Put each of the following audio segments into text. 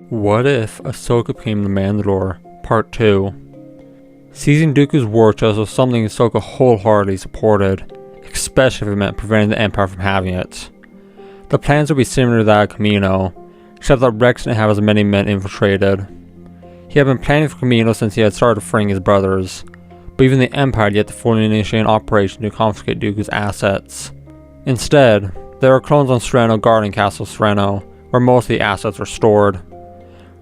What if Ahsoka became the Mandalore? Part 2. Seizing Dooku's war chest was something Ahsoka wholeheartedly supported, especially if it meant preventing the Empire from having it. The plans would be similar to that of Kamino, except that Rex didn't have as many men infiltrated. He had been planning for Kamino since he had started freeing his brothers, but even the Empire had yet to fully initiate an operation to confiscate Dooku's assets. Instead, there were clones on Sereno guarding Castle Sereno, where most of the assets were stored.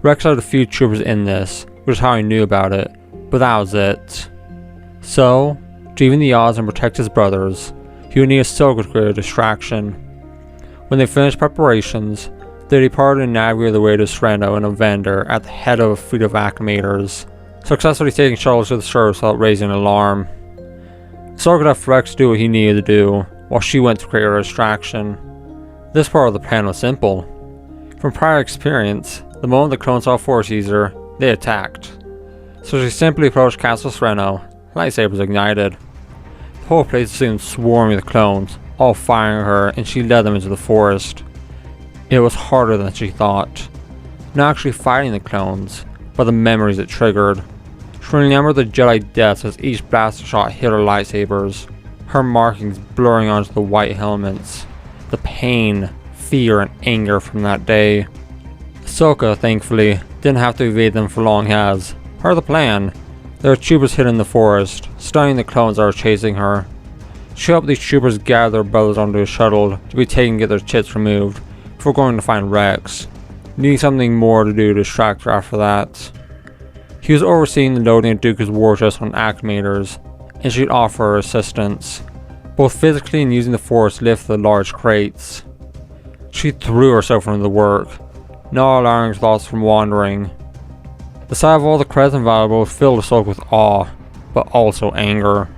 Rex had a few troopers in this, which is how he knew about it, but that was it. So, to even the odds and protect his brothers, he would need Ahsoka to create a distraction. When they finished preparations, they departed and navigated their way to Sereno in a vendor at the head of a fleet of acclimators, successfully taking shuttles to the surface without raising an alarm. Ahsoka left Rex to do what he needed to do, while she went to create a distraction. This part of the plan was simple. From prior experience, the moment the clones saw Force User, they attacked. So she simply approached Castle Sereno, lightsabers ignited. The whole place seemed swarming with clones, all firing at her, and she led them into the forest. It was harder than she thought. Not actually fighting the clones, but the memories it triggered. She remembered the Jedi deaths as each blaster shot hit her lightsabers, her markings blurring onto the white helmets. The pain, fear, and anger from that day. Ahsoka, thankfully, didn't have to evade them for long as, part of the plan, there were troopers hidden in the forest, stunning the clones that were chasing her. She helped these troopers gather their brothers onto a shuttle to be taken to get their chips removed, before going to find Rex, needing something more to do to distract her after that. He was overseeing the loading of Dooku's war chest on acclimators, and she'd offer her assistance, both physically and using the Force to lift the large crates. She threw herself into the work, not allowing her thoughts from wandering. The sight of all the credits and valuables filled Ahsoka with awe, but also anger.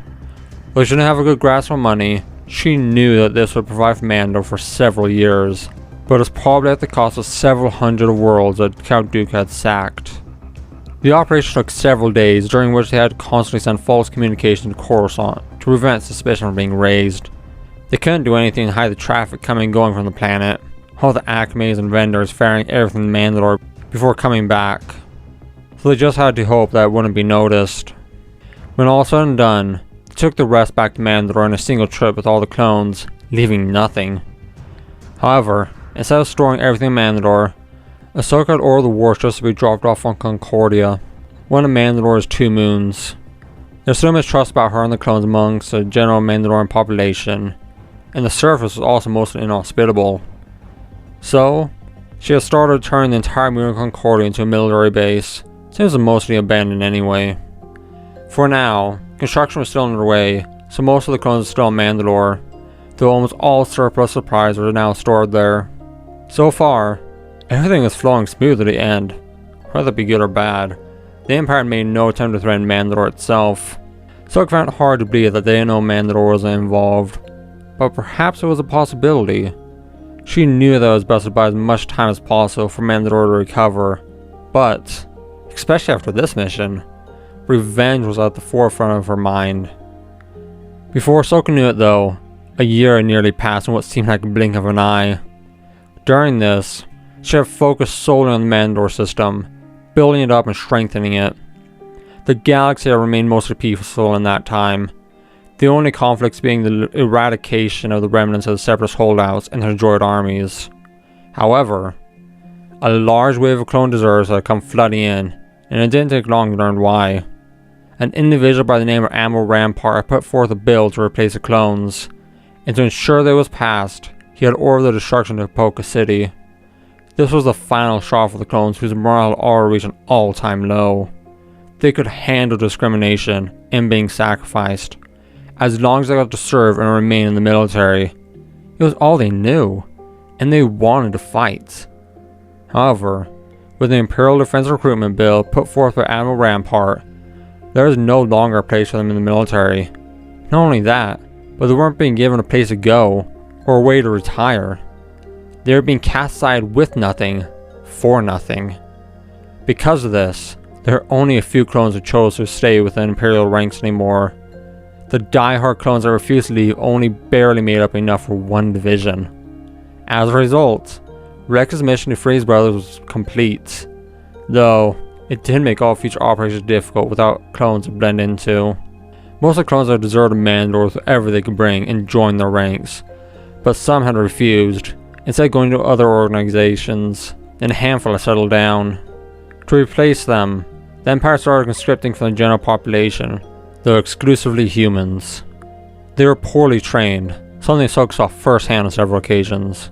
Though she didn't have a good grasp on money, she knew that this would provide for Mando for several years, but it was probably at the cost of several hundred worlds that Count Dooku had sacked. The operation took several days, during which they had to constantly send false communication to Coruscant to prevent suspicion from being raised. They couldn't do anything to hide the traffic coming and going from the planet, all the acclimators and vendors ferrying everything to Mandalore before coming back. So they just had to hope that it wouldn't be noticed. When all said and done, they took the rest back to Mandalore in a single trip with all the clones, leaving nothing. However, instead of storing everything in Mandalore, Ahsoka had ordered the war chest to be dropped off on Concordia, one of Mandalore's 2 moons. There's so much trust about her and the clones amongst the general Mandalorian population, and the surface was also mostly inhospitable. So, she has started turning the entire moon of Concordia into a military base, since it was mostly abandoned anyway. For now, construction was still underway, so most of the clones are still on Mandalore, though almost all surplus supplies are now stored there. So far, everything is flowing smooth at the end. Whether it be good or bad, the Empire made no attempt to threaten Mandalore itself, so it found it hard to believe that they didn't know Mandalore was involved, but perhaps it was a possibility. She knew that it was best to buy as much time as possible for Mandalore to recover, but, especially after this mission, revenge was at the forefront of her mind. Before Ahsoka knew it though, a year had nearly passed in what seemed like a blink of an eye. During this, she had focused solely on the Mandalore system, building it up and strengthening it. The galaxy had remained mostly peaceful in that time, the only conflicts being the eradication of the remnants of the Separatist holdouts and their droid armies. However, a large wave of clone deserters had come flooding in, and it didn't take long to learn why. An individual by the name of Admiral Rampart had put forth a bill to replace the clones, and to ensure that it was passed, he had ordered the destruction of Poca City. This was the final straw for the clones whose morale had already reached an all-time low. They could handle discrimination and being sacrificed, as long as they got to serve and remain in the military. It was all they knew, and they wanted to fight. However, with the Imperial Defense Recruitment Bill put forth by Admiral Rampart, there was no longer a place for them in the military. Not only that, but they weren't being given a place to go, or a way to retire. They were being cast aside with nothing, for nothing. Because of this, there are only a few clones who chose to stay within Imperial ranks anymore. The die-hard clones that refused to leave only barely made up enough for one division. As a result, Rex's mission to free his brothers was complete, though it did make all future operations difficult without clones to blend into. Most of the clones had deserted Mandalore with whatever they could bring and join their ranks, but some had refused, instead going to other organizations, and a handful had settled down. To replace them, the Empire started conscripting from the general population, though exclusively humans. They were poorly trained, something Ahsoka saw firsthand on several occasions.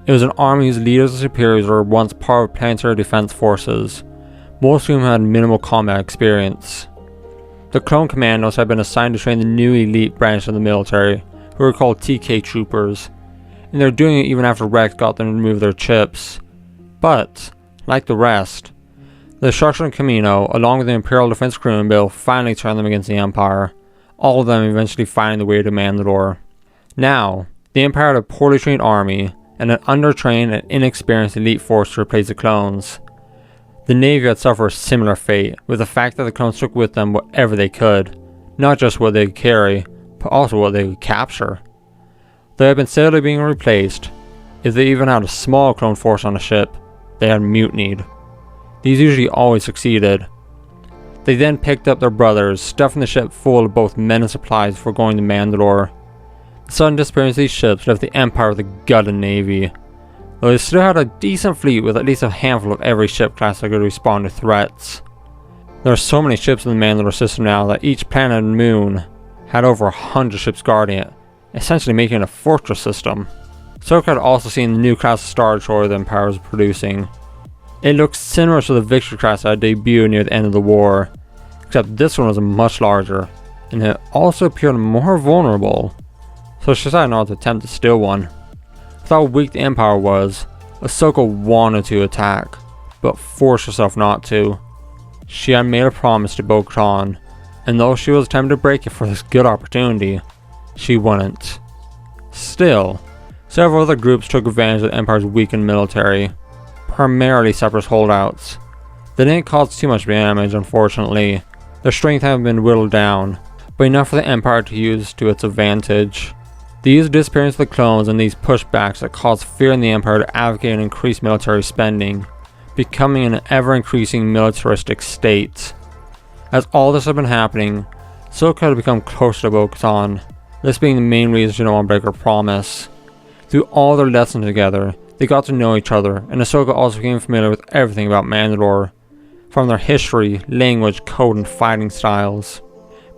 It was an army whose leaders and superiors were once part of planetary defense forces, most of whom had minimal combat experience. The clone commandos had been assigned to train the new elite branch of the military, who were called TK troopers, and they were doing it even after Rex got them to remove their chips. But, like the rest, the destruction of Camino, along with the Imperial Defense Crewman Bill, finally turned them against the Empire, all of them eventually finding the way to Mandalore. Now, the Empire had a poorly trained army, and an undertrained and inexperienced elite force to replace the clones. The Navy had suffered a similar fate, with the fact that the clones took with them whatever they could, not just what they could carry, but also what they could capture. They had been steadily being replaced. If they even had a small clone force on a ship, they had mutinied. These usually always succeeded. They then picked up their brothers, stuffing the ship full of both men and supplies before going to Mandalore. The sudden disappearance of these ships left the Empire with a gutted navy, though they still had a decent fleet with at least a handful of every ship class that could respond to threats. There are so many ships in the Mandalore system now that each planet and moon had over 100 ships guarding it, essentially making it a fortress system. Ahsoka had also seen the new class of Star Destroyer the Empire was producing. It looked similar to the Victory class that had debuted near the end of the war, except this one was much larger, and it also appeared more vulnerable, so she decided not to attempt to steal one. With how weak the Empire was, Ahsoka wanted to attack, but forced herself not to. She had made a promise to Bo-Katan, and though she was tempted to break it for this good opportunity, she wouldn't. Still, several other groups took advantage of the Empire's weakened military, primarily separatist holdouts. They didn't cause too much damage, unfortunately. Their strength had been whittled down, but enough for the Empire to use to its advantage. These disappearance of the clones and these pushbacks that caused fear in the Empire to advocate an increased military spending, becoming an ever-increasing militaristic state. As all this had been happening, Ahsoka had become closer to Bo-Katan, this being the main reason she didn't want to break her promise. Through all their lessons together, they got to know each other, and Ahsoka also became familiar with everything about Mandalore, from their history, language, code, and fighting styles.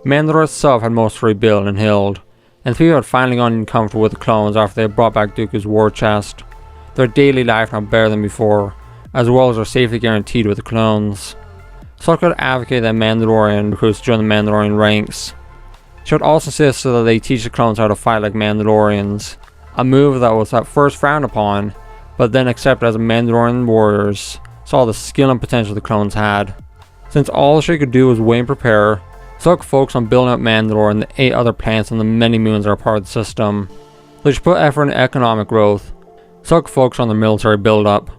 Mandalore itself had mostly rebuilt and healed, and people had finally gotten comfortable with the clones after they had brought back Dooku's war chest. Their daily life now better than before, as well as their safety guaranteed with the clones. Ahsoka had advocated that Mandalorian recruits join the Mandalorian ranks. She would also insist that they teach the clones how to fight like Mandalorians, a move that was at first frowned upon, but then accepted as Mandalorian warriors saw the skill and potential the clones had. Since all she could do was wait and prepare, Ahsoka focused on building up Mandalore and the 8 other planets and the many moons that are part of the system. Though she put effort into economic growth, Ahsoka focused on the military build-up.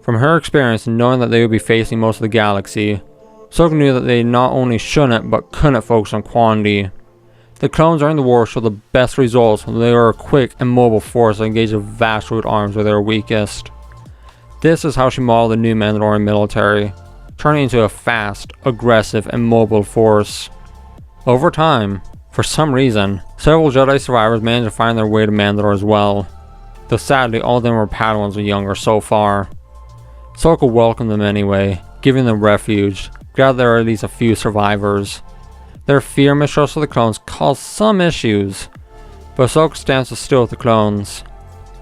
From her experience and knowing that they would be facing most of the galaxy, Ahsoka knew that they not only shouldn't but couldn't focus on quantity. The clones during the war showed the best results when they were a quick and mobile force that engaged the vast root arms where they were weakest. This is how she modeled the new Mandalorian military, turning into a fast, aggressive, and mobile force. Over time, for some reason, several Jedi survivors managed to find their way to Mandalore as well, though sadly all of them were Padawans or younger so far. Ahsoka welcomed them anyway, giving them refuge, glad there are at least a few survivors. Their fear and mistrust of the clones caused some issues, but Ahsoka's stance was still with the clones.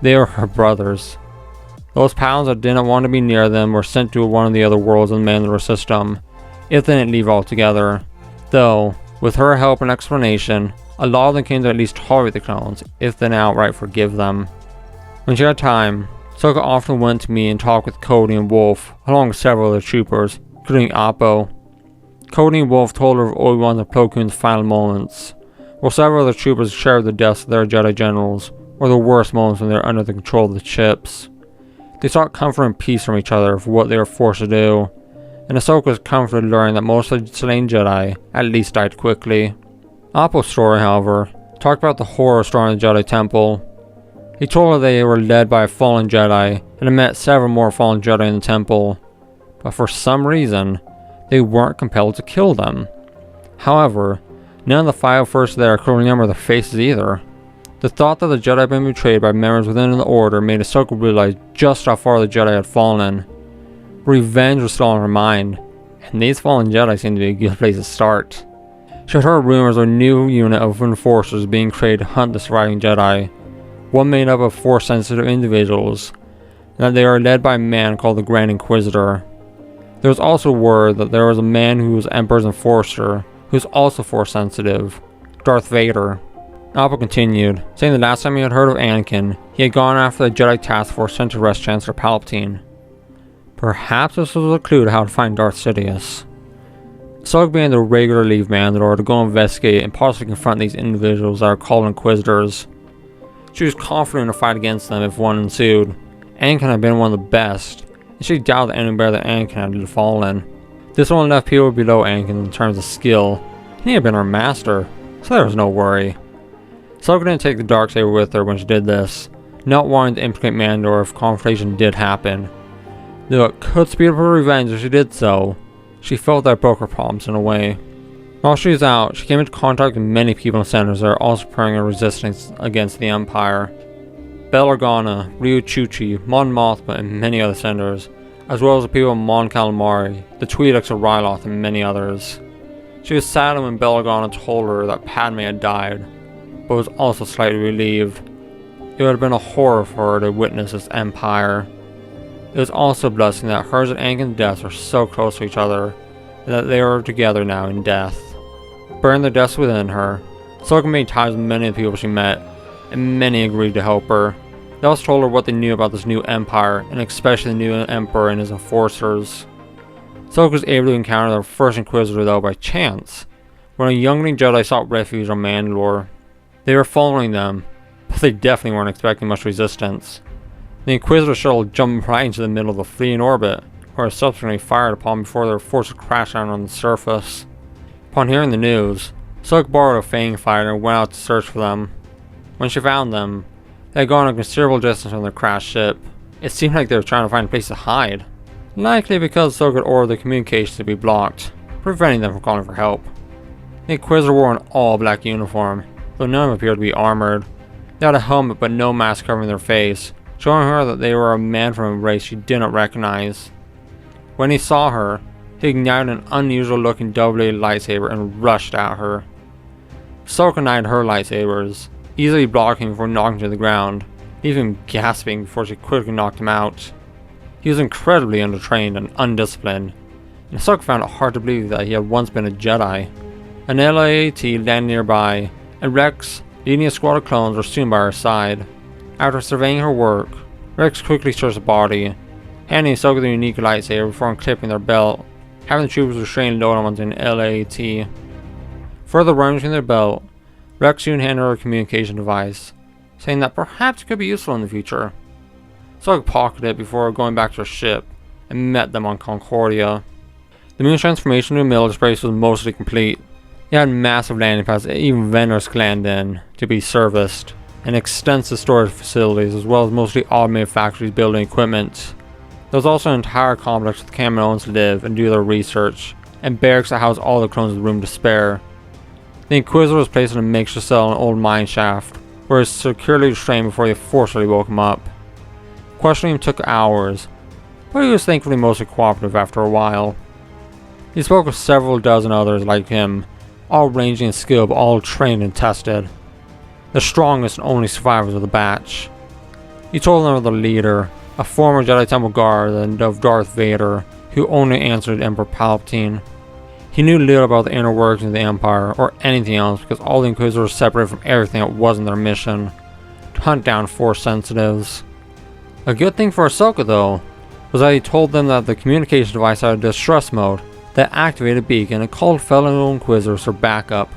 They were her brothers. Those Padawans that didn't want to be near them were sent to one of the other worlds in the Mandalore system, if they didn't leave altogether. Though, with her help and explanation, a lot of them came to at least tolerate the clones, if they didn't outright forgive them. When she had time, Ahsoka often went to meet and talk with Cody and Wolf, along with several other troopers, including Appo. Cody and Wolf told her of Obi-Wan and Plo Koon's final moments, while several other troopers shared the deaths of their Jedi generals, or the worst moments when they were under the control of the chips. They sought comfort and peace from each other for what they were forced to do, and Ahsoka was comforted learning that most of the slain Jedi at least died quickly. Appo's story, however, talked about the horror story in the Jedi Temple. He told her they were led by a fallen Jedi and had met several more fallen Jedi in the temple, but for some reason, they weren't compelled to kill them. However, none of the 5 first there could remember their faces either. The thought that the Jedi had been betrayed by members within the Order made Ahsoka realize just how far the Jedi had fallen. Revenge was still on her mind, and these fallen Jedi seemed to be a good place to start. She had heard rumors of a new unit of enforcers being created to hunt the surviving Jedi, one made up of Force-sensitive individuals, and that they are led by a man called the Grand Inquisitor. There was also word that there was a man who was Emperor's enforcer, who was also Force-sensitive, Darth Vader. Apple continued, saying the last time he had heard of Anakin, he had gone after the Jedi task force sent to arrest Chancellor Palpatine. Perhaps this was a clue to how to find Darth Sidious. Ahsoka began to regularly leave Mandalore to go investigate and possibly confront these individuals that are called Inquisitors. She was confident in a fight against them if one ensued. Anakin had been one of the best, and she doubted any better than Anakin had fallen. This only left people below Anakin in terms of skill, and he had been her master, so there was no worry. Ahsoka didn't take the darksaber with her when she did this, not wanting to implicate Mandalore if confrontation did happen. Though it could speed up her revenge if she did so, she felt that broke her problems in a way. While she was out, she came into contact with many people in the centers that are also preparing a resistance against the Empire. Bail Organa, Ryu Chuchi, Mon Mothma, and many other senators, as well as the people of Mon Calamari, the Twi'leks of Ryloth, and many others. She was saddened when Bail Organa told her that Padme had died, but was also slightly relieved. It would have been a horror for her to witness this empire. It was also a blessing that hers and Anakin's deaths were so close to each other, and that they were together now in death. Bearing their deaths within her, Ahsoka made ties with many of the people she met, and many agreed to help her. They also told her what they knew about this new empire, and especially the new Emperor and his enforcers. Ahsoka was able to encounter the first Inquisitor though by chance, when a youngling Jedi sought refuge on Mandalore. They were following them, but they definitely weren't expecting much resistance. The Inquisitor shuttle jumped right into the middle of the fleeing orbit, where it was subsequently fired upon before they were forced to crash down on the surface. Upon hearing the news, Ahsoka borrowed a Fang fighter and went out to search for them. When she found them, they had gone a considerable distance from their crashed ship. It seemed like they were trying to find a place to hide, likely because Ahsoka had ordered the communications to be blocked, preventing them from calling for help. The Inquisitor wore an all-black uniform, though none of them appeared to be armored. They had a helmet but no mask covering their face, showing her that they were a man from a race she did not recognize. When he saw her, he ignited an unusual-looking double-bladed lightsaber and rushed at her. Ahsoka ignited her lightsabers, easily blocking him before knocking to the ground, leaving him gasping before she quickly knocked him out. He was incredibly undertrained and undisciplined, and Ahsoka found it hard to believe that he had once been a Jedi. An LAAT landed nearby, and Rex, leading a squad of clones, were soon by her side. After surveying her work, Rex quickly searched the body, handing Ahsoka the unique lightsaber before unclipping their belt, having the troopers restrain load onto an LAAT. Further rummaging their belt, Rex soon handed her a communication device, saying that perhaps it could be useful in the future. Ahsoka pocketed it before going back to her ship, and met them on Concordia. The moon's transformation to a military base was mostly complete. It had massive landing pads that even vendors could land in to be serviced, and extensive storage facilities as well as mostly automated factories building equipment. There was also an entire complex where the Kaminoans live and do their research, and barracks that house all the clones with room to spare. The Inquisitor was placed in a makeshift cell in an old mine shaft, where he was securely restrained before they forcibly woke him up. Questioning him took hours, but he was thankfully mostly cooperative after a while. He spoke with several dozen others like him, all ranging in skill but all trained and tested. The strongest and only survivors of the batch. He told them of the leader, a former Jedi Temple guard, and of Darth Vader, who only answered Emperor Palpatine. He knew little about the inner workings of the Empire, or anything else, because all the Inquisitors were separated from everything that wasn't their mission, to hunt down Force sensitives. A good thing for Ahsoka, though, was that he told them that the communication device had a distress mode that activated a beacon and called fellow Inquisitors for backup.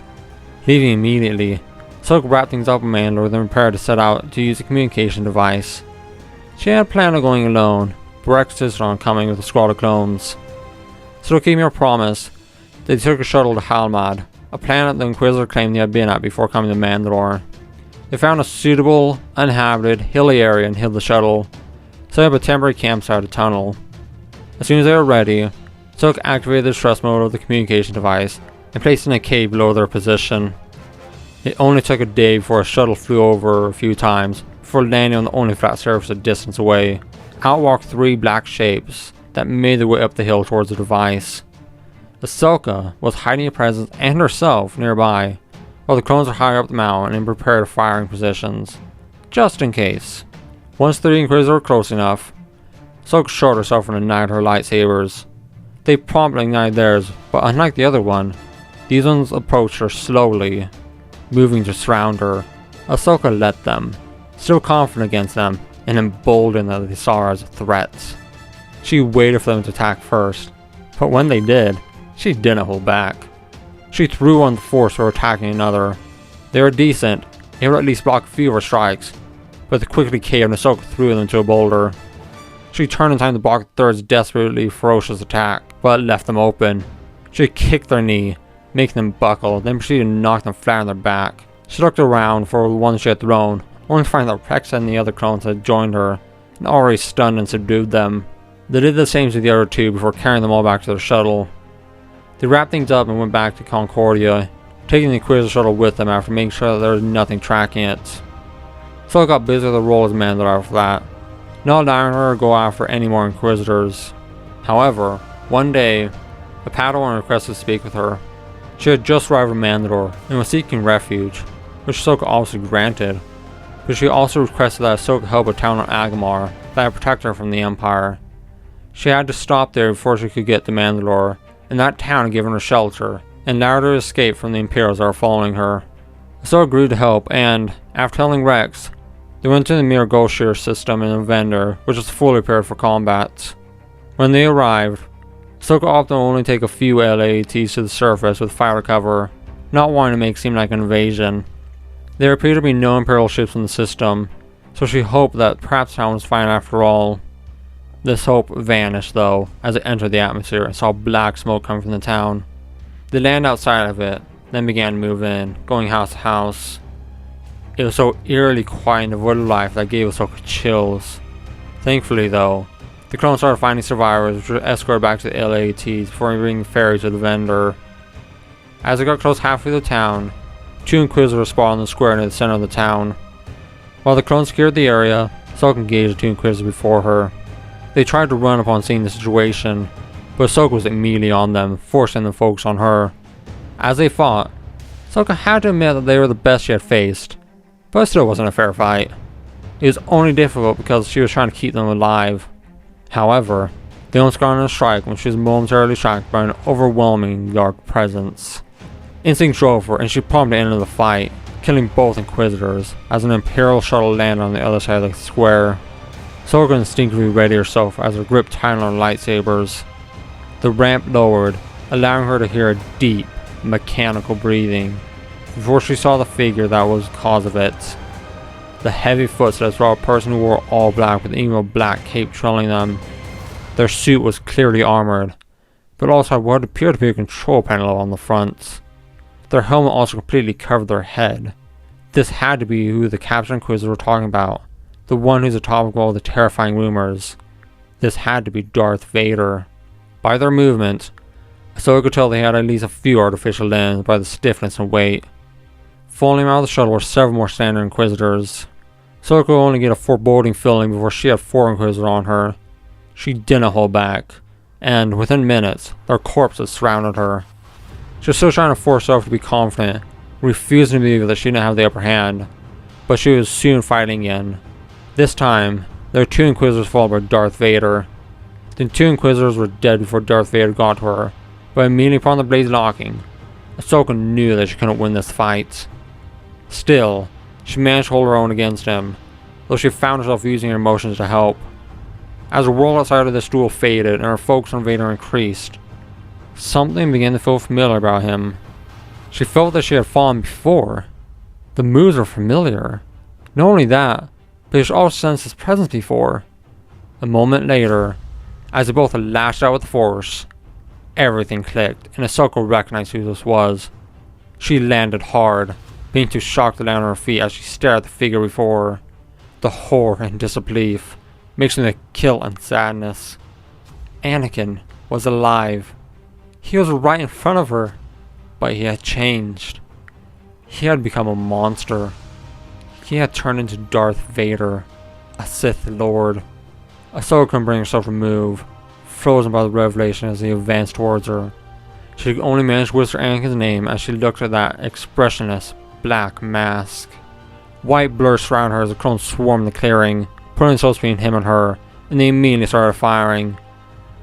Leaving immediately, Ahsoka wrapped things up in Mandalore, then prepared to set out to use the communication device. She had planned on going alone, but Rex insisted on coming with a squad of clones. So to keep her promise, they took a shuttle to Halmad, a planet the Inquisitor claimed they had been at before coming to Mandalore. They found a suitable, uninhabited, hilly area and hid the shuttle, setting up a temporary campsite at a tunnel. As soon as they were ready, Ahsoka activated the stress mode of the communication device and placed it in a cave below their position. It only took a day before a shuttle flew over a few times before landing on the only flat surface a distance away. Out walked 3 black shapes that made their way up the hill towards the device. Ahsoka was hiding a presence and herself nearby, while the clones were higher up the mountain in prepared firing positions, just in case. Once the Inquisitors were close enough, Ahsoka shot herself and ignited her lightsabers. They promptly ignited theirs, but unlike the other one, these ones approached her slowly, moving to surround her. Ahsoka let them, still confident against them and emboldened that they saw her as a threat. She waited for them to attack first, but when they did, she didn't hold back. She threw one force for attacking another. They were decent, they would at least block a few of her strikes, but they quickly caved and Ahsoka threw them into a boulder. She turned in time to block the third's desperately ferocious attack, but it left them open. She kicked their knee, making them buckle, then proceeded to knock them flat on their back. She looked around for the one she had thrown, only to find that Rex and the other clones had joined her, and already stunned and subdued them. They did the same to the other 2 before carrying them all back to their shuttle. They wrapped things up and went back to Concordia, taking the Inquisitor shuttle with them after making sure that there was nothing tracking it. So I got busy with the role as Mandalore after that, not allowing her to go after any more Inquisitors. However, one day, a Padawan requested to speak with her. She had just arrived in Mandalore and was seeking refuge, which Ahsoka obviously granted, but she also requested that Ahsoka help a town on Agamar that would protect her from the Empire. She had to stop there before she could get to Mandalore, and that town had given her shelter and allowed her to escape from the Imperials that were following her. Ahsoka agreed to help, and after telling Rex, they went to the Mirror Gulfshire system in a vendor, which was fully prepared for combat. When they arrived, Ahsoka opted to only take a few LAATs to the surface with fire cover, not wanting to make it seem like an invasion. There appeared to be no Imperial ships in the system, so she hoped that perhaps town was fine after all. This hope vanished though, as it entered the atmosphere and saw black smoke coming from the town. They landed outside of it, then began to move in, going house to house. It was so eerily quiet and devoid of life that gave Ahsoka chills. Thankfully though, the clones started finding survivors, which were escorted back to the LAATs before bringing ferries to the vendor. As they got close halfway to the town, 2 Inquisitors spawned in the square near the center of the town. While the clones secured the area, Ahsoka engaged the 2 Inquisitors before her. They tried to run upon seeing the situation, but Ahsoka was immediately on them, forcing them to focus on her. As they fought, Ahsoka had to admit that they were the best she had faced, but it still wasn't a fair fight. It was only difficult because she was trying to keep them alive. However, they almost got on a strike when she was momentarily shocked by an overwhelming dark presence. Instinct drove her and she promptly ended the fight, killing both Inquisitors as an Imperial shuttle landed on the other side of the square. Ahsoka instinctively readied herself as her grip tightened on her lightsabers. The ramp lowered, allowing her to hear a deep, mechanical breathing, before she saw the figure that was the cause of it. The heavy footsteps brought a person who wore all black with an evil black cape trailing them. Their suit was clearly armored, but also had what appeared to be a control panel on the front. Their helmet also completely covered their head. This had to be who the captured Inquisitors were talking about, the one who's the topic of all the terrifying rumors. This had to be Darth Vader. By their movement, Ahsoka could tell they had at least a few artificial limbs by the stiffness and weight. Falling out of the shuttle were several more standard Inquisitors. Ahsoka could only get a foreboding feeling before she had 4 Inquisitors on her. She didn't hold back, and within minutes, their corpses surrounded her. She was still trying to force herself to be confident, refusing to believe that she didn't have the upper hand, but she was soon fighting again. This time, there were 2 Inquisitors followed by Darth Vader. The 2 Inquisitors were dead before Darth Vader got to her, but immediately upon the blades locking, Ahsoka knew that she couldn't win this fight. Still, she managed to hold her own against him, though she found herself using her emotions to help. As the world outside of this duel faded and her focus on Vader increased, something began to feel familiar about him. She felt that she had fallen before. The moves were familiar. Not only that, but she also sensed his presence before. A moment later, as they both lashed out with the Force, everything clicked and Ahsoka recognized who this was. She landed hard, being too shocked to land on her feet as she stared at the figure before her. The horror and disbelief, mixing with guilt and sadness. Anakin was alive. He was right in front of her, but he had changed. He had become a monster. He had turned into Darth Vader, a Sith Lord. Ahsoka couldn't bring herself to move, frozen by the revelation as he advanced towards her. She could only manage to whisper Anakin's name as she looked at that expressionless black mask. White blur surrounded her as the clones swarmed the clearing, putting themselves between him and her, and they immediately started firing.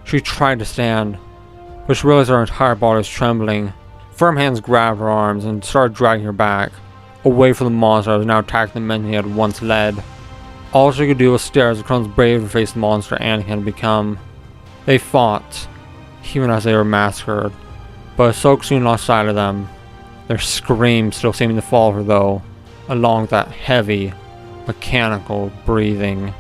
She tried to stand, but she realized her entire body was trembling. Firm hands grabbed her arms and started dragging her back, away from the monster that was now attacking the men he had once led. All she could do was stare as the clones bravely faced the monster Anakin had become. They fought, even as they were massacred, but Ahsoka soon lost sight of them, their screams still seeming to follow her though, along with that heavy, mechanical breathing.